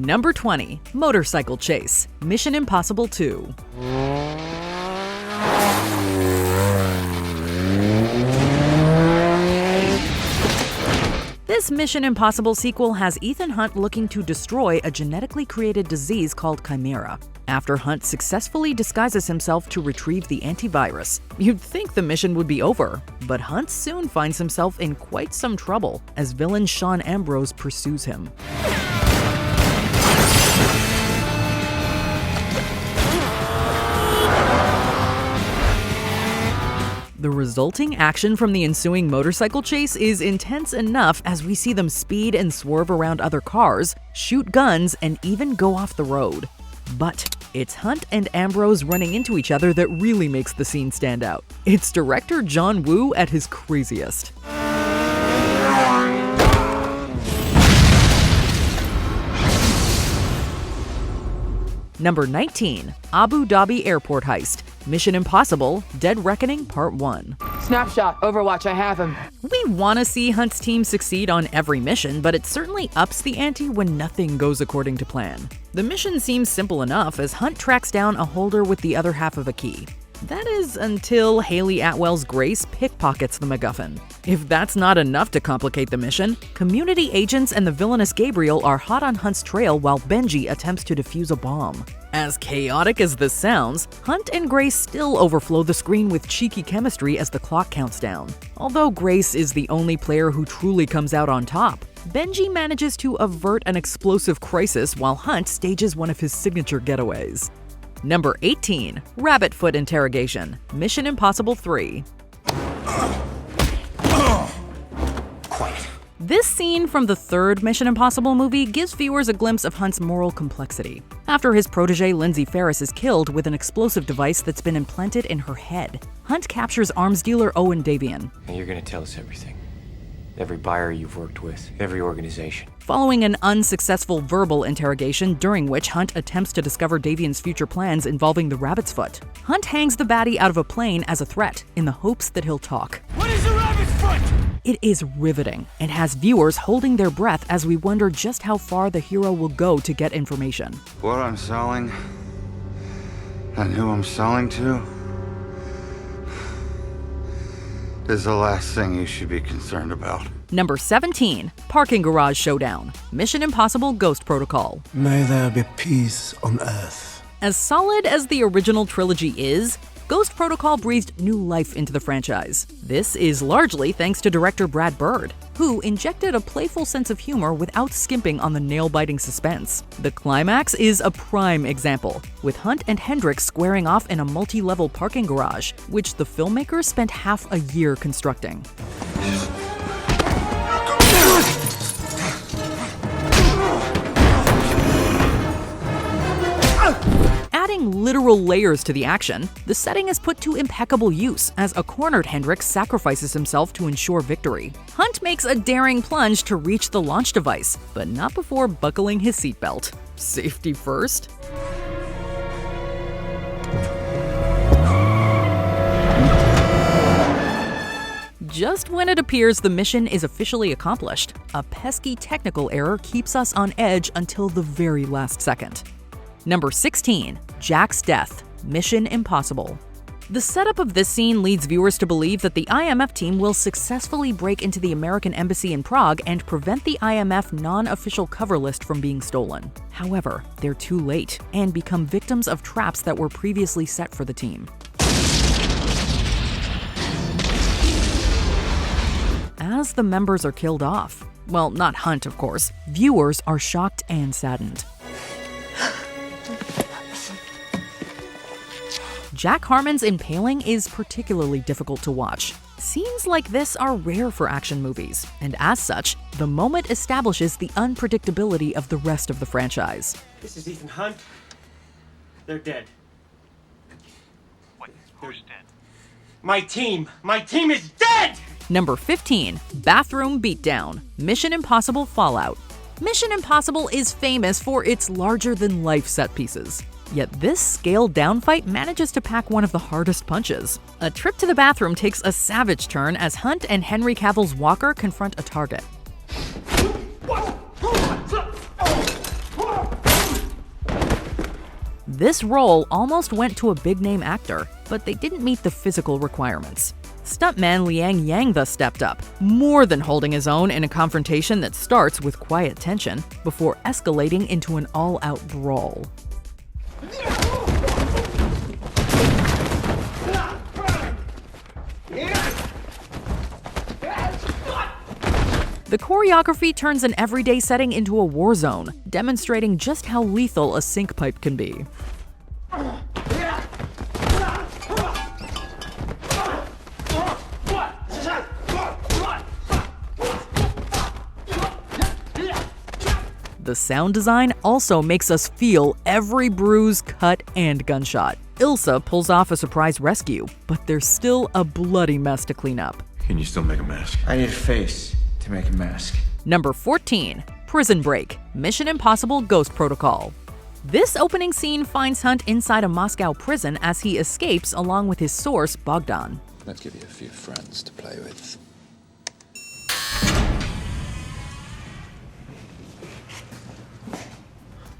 Number 20. Motorcycle Chase. Mission Impossible 2. This Mission Impossible sequel has Ethan Hunt looking to destroy a genetically created disease called Chimera. After Hunt successfully disguises himself to retrieve the antivirus, you'd think the mission would be over, but Hunt soon finds himself in quite some trouble as villain Sean Ambrose pursues him. The resulting action from the ensuing motorcycle chase is intense enough as we see them speed and swerve around other cars, shoot guns, and even go off the road. But it's Hunt and Ambrose running into each other that really makes the scene stand out. It's director John Woo at his craziest. Number 19. Abu Dhabi Airport Heist. Mission Impossible – Dead Reckoning Part 1. Snapshot, Overwatch, I have him. We want to see Hunt's team succeed on every mission, but it certainly ups the ante when nothing goes according to plan. The mission seems simple enough as Hunt tracks down a holder with the other half of a key. That is until Haley Atwell's Grace pickpockets the MacGuffin. If that's not enough to complicate the mission, community agents and the villainous Gabriel are hot on Hunt's trail while Benji attempts to defuse a bomb. As chaotic as this sounds, Hunt and Grace still overflow the screen with cheeky chemistry as the clock counts down. Although Grace is the only player who truly comes out on top, Benji manages to avert an explosive crisis while Hunt stages one of his signature getaways. Number 18. Rabbitfoot Interrogation. Mission Impossible 3. Quiet. This scene from the third Mission Impossible movie gives viewers a glimpse of Hunt's moral complexity. After his protege Lindsay Ferris is killed with an explosive device that's been implanted in her head, Hunt captures arms dealer Owen Davian. And you're gonna tell us everything. Every buyer you've worked with, every organization. Following an unsuccessful verbal interrogation during which Hunt attempts to discover Davian's future plans involving the Rabbit's Foot, Hunt hangs the baddie out of a plane as a threat in the hopes that he'll talk. What is a Rabbit's Foot? It is riveting and has viewers holding their breath as we wonder just how far the hero will go to get information. What I'm selling and who I'm selling to is the last thing you should be concerned about. Number 17. Parking Garage Showdown. Mission Impossible Ghost Protocol. May there be peace on Earth. As solid as the original trilogy is, Ghost Protocol breathed new life into the franchise. This is largely thanks to director Brad Bird, who injected a playful sense of humor without skimping on the nail-biting suspense. The climax is a prime example, with Hunt and Hendricks squaring off in a multi-level parking garage, which the filmmakers spent half a year constructing. Adding literal layers to the action, the setting is put to impeccable use as a cornered Hendricks sacrifices himself to ensure victory. Hunt makes a daring plunge to reach the launch device, but not before buckling his seatbelt. Safety first? Just when it appears the mission is officially accomplished, a pesky technical error keeps us on edge until the very last second. Number 16. Jack's Death. Mission Impossible. The setup of this scene leads viewers to believe that the IMF team will successfully break into the American embassy in Prague and prevent the IMF non-official cover list from being stolen. However, they're too late and become victims of traps that were previously set for the team. As the members are killed off, well, not Hunt, of course, viewers are shocked and saddened. Jack Harmon's impaling is particularly difficult to watch. Scenes like this are rare for action movies, and as such, the moment establishes the unpredictability of the rest of the franchise. This is Ethan Hunt. They're dead. Wait, who's dead? My team is dead! Number 15. Bathroom Beatdown. Mission Impossible Fallout. Mission Impossible is famous for its larger-than-life set pieces. Yet this scaled-down fight manages to pack one of the hardest punches. A trip to the bathroom takes a savage turn as Hunt and Henry Cavill's Walker confront a target. This role almost went to a big-name actor, but they didn't meet the physical requirements. Stuntman Liang Yang thus stepped up, more than holding his own in a confrontation that starts with quiet tension before escalating into an all-out brawl. The choreography turns an everyday setting into a war zone, demonstrating just how lethal a sink pipe can be. The sound design also makes us feel every bruise, cut, and gunshot. Elsa pulls off a surprise rescue, but there's still a bloody mess to clean up. Can you still make a mask? I need a face to make a mask. Number 14. Prison Break, Mission Impossible Ghost Protocol. This opening scene finds Hunt inside a Moscow prison as he escapes along with his source, Bogdan. Let's give you a few friends to play with.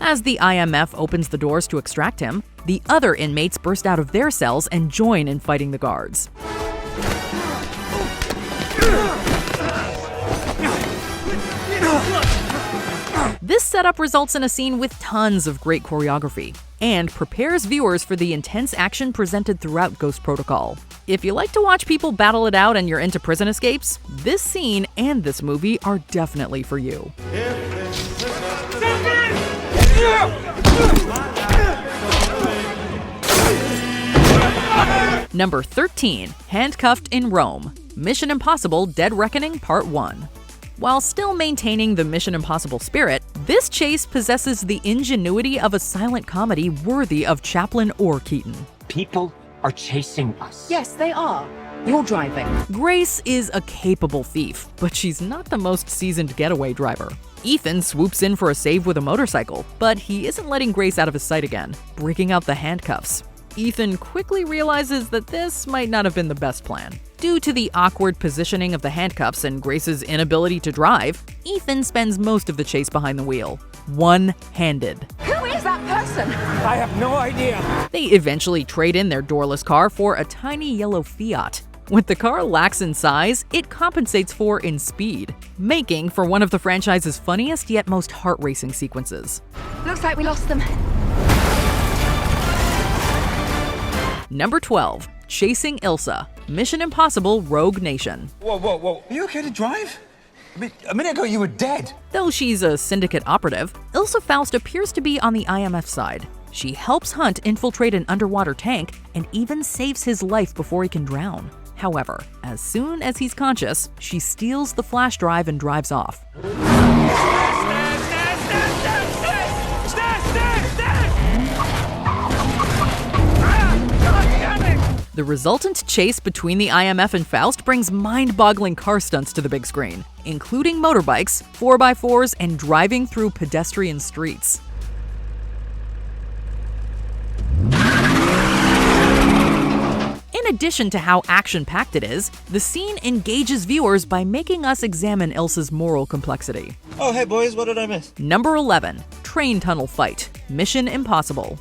As the IMF opens the doors to extract him, the other inmates burst out of their cells and join in fighting the guards. This setup results in a scene with tons of great choreography and prepares viewers for the intense action presented throughout Ghost Protocol. If you like to watch people battle it out and you're into prison escapes, this scene and this movie are definitely for you. Number 13. Handcuffed in Rome, Mission Impossible Dead Reckoning Part 1. While still maintaining the Mission Impossible spirit, this chase possesses the ingenuity of a silent comedy worthy of Chaplin or Keaton. People are chasing us. Yes, they are. You're driving. Grace is a capable thief, but she's not the most seasoned getaway driver. Ethan swoops in for a save with a motorcycle, but he isn't letting Grace out of his sight again, breaking out the handcuffs. Ethan quickly realizes that this might not have been the best plan. Due to the awkward positioning of the handcuffs and Grace's inability to drive, Ethan spends most of the chase behind the wheel, one-handed. Who is that person? I have no idea. They eventually trade in their doorless car for a tiny yellow Fiat. What the car lacks in size, it compensates for in speed, making for one of the franchise's funniest yet most heart-racing sequences. Looks like we lost them. Number 12. Chasing Elsa, Mission Impossible Rogue Nation. Whoa. Are you okay to drive? A minute ago you were dead. Though she's a syndicate operative, Elsa Faust appears to be on the IMF side. She helps Hunt infiltrate an underwater tank and even saves his life before he can drown. However, as soon as he's conscious, she steals the flash drive and drives off. The resultant chase between the IMF and Faust brings mind-boggling car stunts to the big screen, including motorbikes, 4x4s, and driving through pedestrian streets. In addition to how action-packed it is, the scene engages viewers by making us examine Elsa's moral complexity. Oh, hey boys, what did I miss? Number 11. Train tunnel fight, Mission Impossible.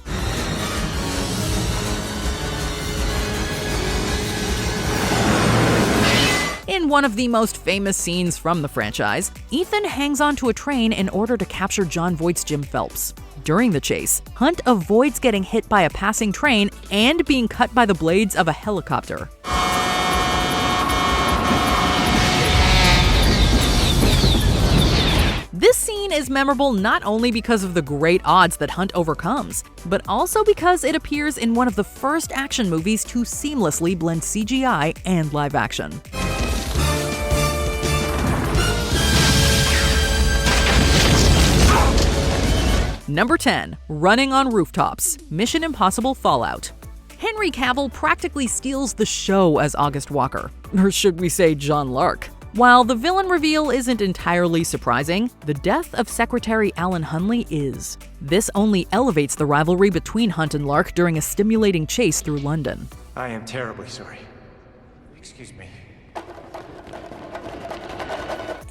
In one of the most famous scenes from the franchise, Ethan hangs onto a train in order to capture Jon Voight's Jim Phelps. During the chase, Hunt avoids getting hit by a passing train and being cut by the blades of a helicopter. This scene is memorable not only because of the great odds that Hunt overcomes, but also because it appears in one of the first action movies to seamlessly blend CGI and live action. Number 10. Running on Rooftops, Mission Impossible Fallout. Henry Cavill practically steals the show as August Walker, or should we say John Lark. While the villain reveal isn't entirely surprising, the death of Secretary Alan Hunley is. This only elevates the rivalry between Hunt and Lark during a stimulating chase through London. I am terribly sorry. Excuse me.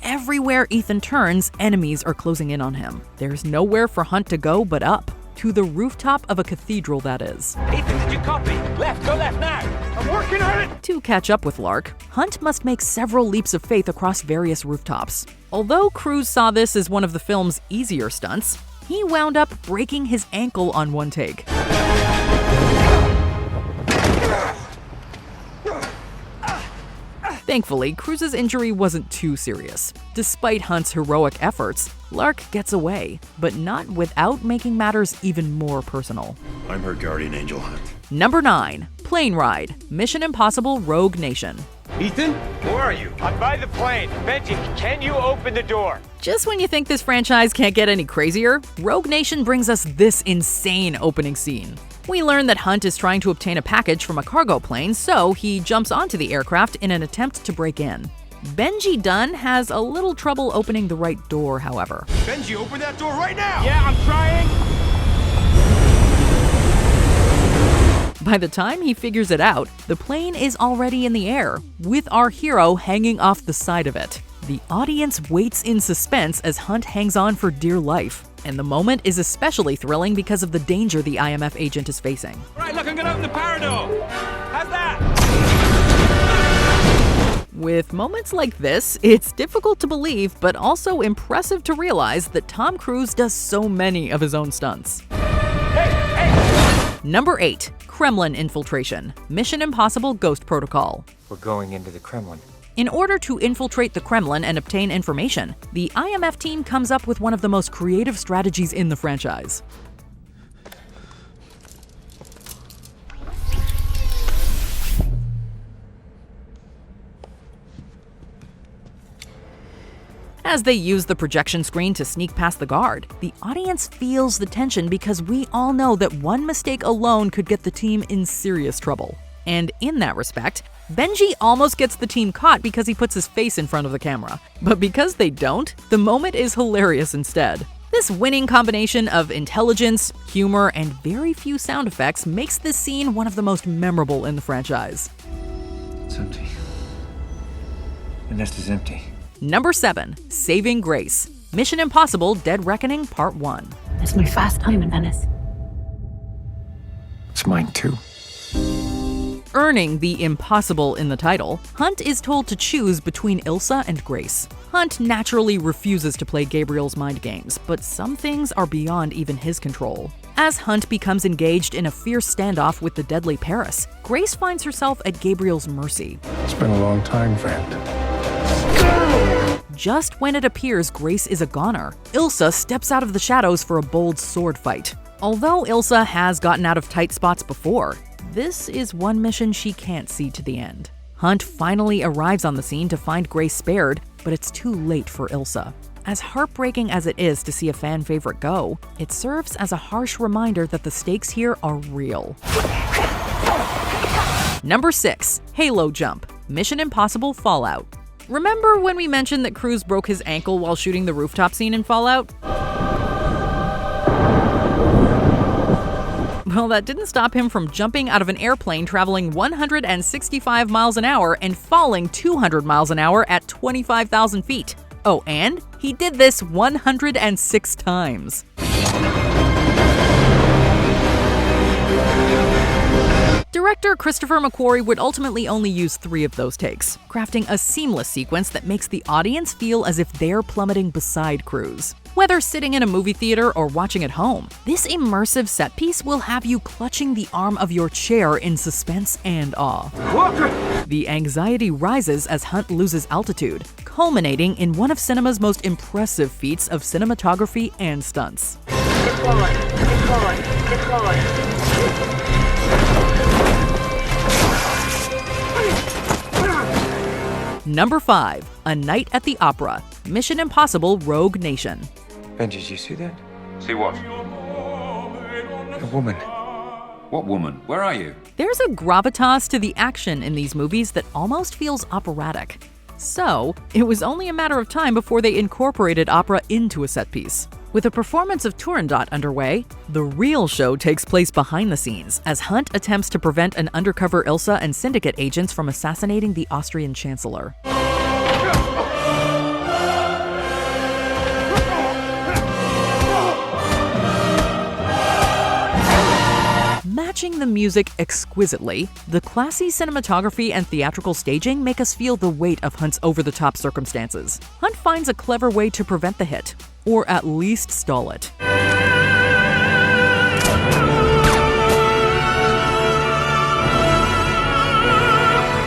Everywhere Ethan turns, enemies are closing in on him. There's nowhere for Hunt to go but up. to the rooftop of a cathedral, that is. Ethan, did you copy? Left, go left now. I'm working on it. To catch up with Lark, Hunt must make several leaps of faith across various rooftops. Although Cruise saw this as one of the film's easier stunts, he wound up breaking his ankle on one take. Thankfully, Cruise's injury wasn't too serious. Despite Hunt's heroic efforts, Lark gets away, but not without making matters even more personal. I'm her guardian angel, Hunt. Number 9. Plane Ride. Mission Impossible Rogue Nation. Ethan? Where are you? I'm by the plane. Benji, can you open the door? Just when you think this franchise can't get any crazier, Rogue Nation brings us this insane opening scene. We learn that Hunt is trying to obtain a package from a cargo plane, so he jumps onto the aircraft in an attempt to break in. Benji Dunn has a little trouble opening the right door, however. Benji, open that door right now! Yeah, I'm trying. By the time he figures it out, the plane is already in the air, with our hero hanging off the side of it. The audience waits in suspense as Hunt hangs on for dear life. And the moment is especially thrilling because of the danger the IMF agent is facing. Right, look, I'm gonna open the power door. How's that? With moments like this, it's difficult to believe, but also impressive to realize that Tom Cruise does so many of his own stunts. Number 8. Kremlin Infiltration. Mission Impossible Ghost Protocol. We're going into the Kremlin. In order to infiltrate the Kremlin and obtain information, the IMF team comes up with one of the most creative strategies in the franchise. As they use the projection screen to sneak past the guard, the audience feels the tension because we all know that one mistake alone could get the team in serious trouble. And in that respect, Benji almost gets the team caught because he puts his face in front of the camera. But because they don't, the moment is hilarious instead. This winning combination of intelligence, humor, and very few sound effects makes this scene one of the most memorable in the franchise. It's empty. The nest is empty. Number 7. Saving Grace. Mission Impossible Dead Reckoning Part 1. It's my first time in Venice. It's mine too. Earning the impossible in the title, Hunt is told to choose between Elsa and Grace. Hunt naturally refuses to play Gabriel's mind games, but some things are beyond even his control. As Hunt becomes engaged in a fierce standoff with the deadly Paris, Grace finds herself at Gabriel's mercy. It's been a long time, friend. Just when it appears Grace is a goner, Elsa steps out of the shadows for a bold sword fight. Although Elsa has gotten out of tight spots before, this is one mission she can't see to the end. Hunt finally arrives on the scene to find Grace spared, but it's too late for Elsa. As heartbreaking as it is to see a fan favorite go, it serves as a harsh reminder that the stakes here are real. Number 6. Halo Jump. Mission Impossible Fallout. Remember when we mentioned that Cruise broke his ankle while shooting the rooftop scene in Fallout? Well, that didn't stop him from jumping out of an airplane traveling 165 miles an hour and falling 200 miles an hour at 25,000 feet. Oh, and he did this 106 times. Director Christopher McQuarrie would ultimately only use 3 of those takes, crafting a seamless sequence that makes the audience feel as if they're plummeting beside Cruise. Whether sitting in a movie theater or watching at home, this immersive set piece will have you clutching the arm of your chair in suspense and awe. The anxiety rises as Hunt loses altitude, culminating in one of cinema's most impressive feats of cinematography and stunts. Number 5. A Night at the Opera. Mission Impossible Rogue Nation. Benji, did you see that? See what? A woman. What woman? Where are you? There's a gravitas to the action in these movies that almost feels operatic. So, it was only a matter of time before they incorporated opera into a set piece. With a performance of Turandot underway, the real show takes place behind the scenes as Hunt attempts to prevent an undercover Elsa and syndicate agents from assassinating the Austrian chancellor. matching the music exquisitely, the classy cinematography and theatrical staging make us feel the weight of Hunt's over-the-top circumstances. Hunt finds a clever way to prevent the hit, or at least stall it.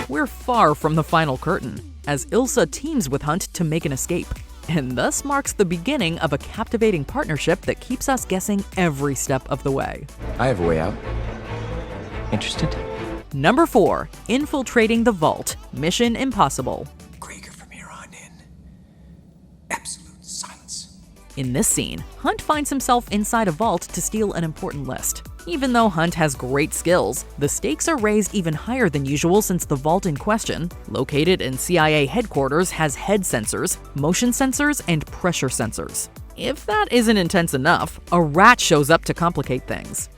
We're far from the final curtain, as Elsa teams with Hunt to make an escape, and thus marks the beginning of a captivating partnership that keeps us guessing every step of the way. I have a way out. Interested? Number 4. Infiltrating the Vault. Mission Impossible. Krieger from here on in. Absolute silence. In this scene, Hunt finds himself inside a vault to steal an important list. Even though Hunt has great skills, the stakes are raised even higher than usual since the vault in question, located in CIA headquarters, has head sensors, motion sensors, and pressure sensors. If that isn't intense enough, a rat shows up to complicate things.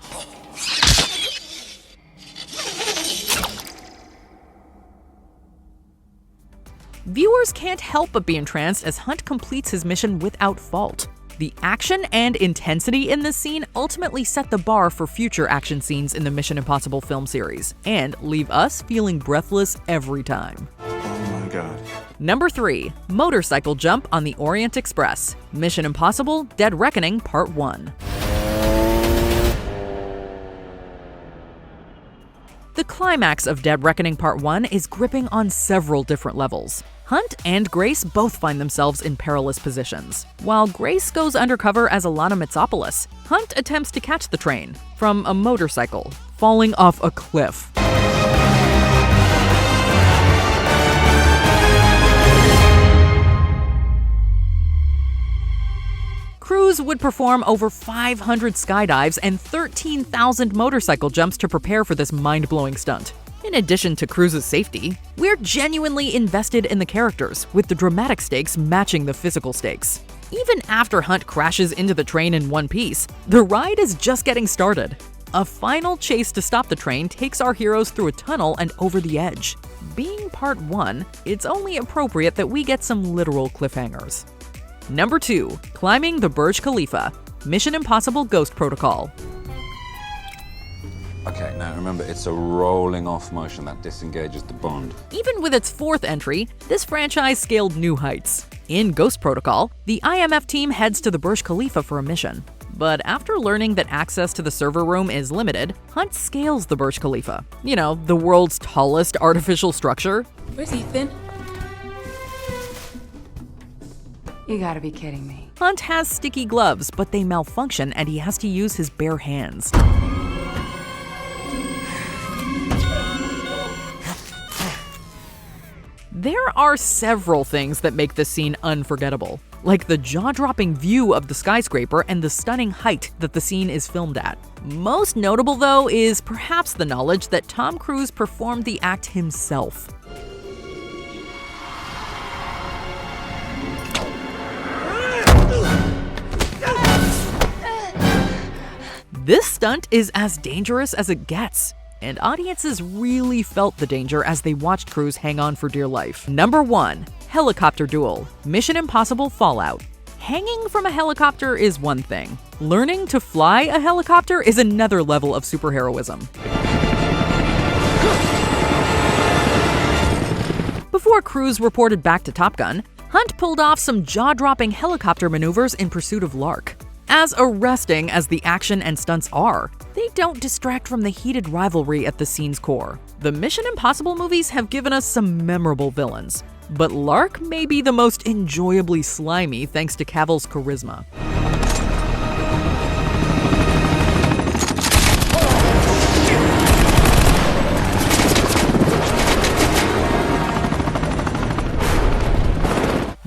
Viewers can't help but be entranced as Hunt completes his mission without fault. The action and intensity in this scene ultimately set the bar for future action scenes in the Mission Impossible film series, and leave us feeling breathless every time. Oh my god. Number 3. Motorcycle Jump on the Orient Express. Mission Impossible: Dead Reckoning Part 1. The climax of Dead Reckoning Part 1 is gripping on several different levels. Hunt and Grace both find themselves in perilous positions. While Grace goes undercover as Alana Mitsopoulos, Hunt attempts to catch the train from a motorcycle, falling off a cliff. Crews would perform over 500 skydives and 13,000 motorcycle jumps to prepare for this mind-blowing stunt. In addition to Cruz's safety, we're genuinely invested in the characters, with the dramatic stakes matching the physical stakes. Even after Hunt crashes into the train in one piece, the ride is just getting started. A final chase to stop the train takes our heroes through a tunnel and over the edge. Being Part 1, it's only appropriate that we get some literal cliffhangers. Number 2. Climbing the Burj Khalifa. Mission Impossible Ghost Protocol. Okay, now remember, it's a rolling off motion that disengages the bond. Even with its 4th entry, this franchise scaled new heights. In Ghost Protocol, the IMF team heads to the Burj Khalifa for a mission. But after learning that access to the server room is limited, Hunt scales the Burj Khalifa. You know, the world's tallest artificial structure. Where's Ethan? You gotta be kidding me. Hunt has sticky gloves, but they malfunction and he has to use his bare hands. There are several things that make this scene unforgettable, like the jaw-dropping view of the skyscraper and the stunning height that the scene is filmed at. Most notable, though, is perhaps the knowledge that Tom Cruise performed the act himself. This stunt is as dangerous as it gets, and audiences really felt the danger as they watched Cruise hang on for dear life. Number 1. Helicopter Duel. Mission Impossible Fallout. Hanging from a helicopter is one thing. Learning to fly a helicopter is another level of superheroism. Before Cruise reported back to Top Gun, Hunt pulled off some jaw-dropping helicopter maneuvers in pursuit of Lark. As arresting as the action and stunts are, they don't distract from the heated rivalry at the scene's core. The Mission Impossible movies have given us some memorable villains, but Lark may be the most enjoyably slimy thanks to Cavill's charisma.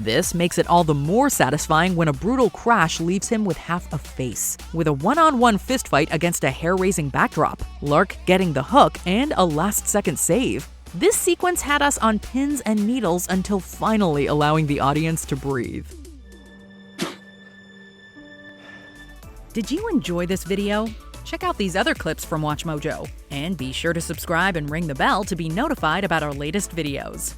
This makes it all the more satisfying when a brutal crash leaves him with half a face. With a one-on-one fistfight against a hair-raising backdrop, Lark getting the hook, and a last-second save, this sequence had us on pins and needles until finally allowing the audience to breathe. Did you enjoy this video? Check out these other clips from WatchMojo, and be sure to subscribe and ring the bell to be notified about our latest videos.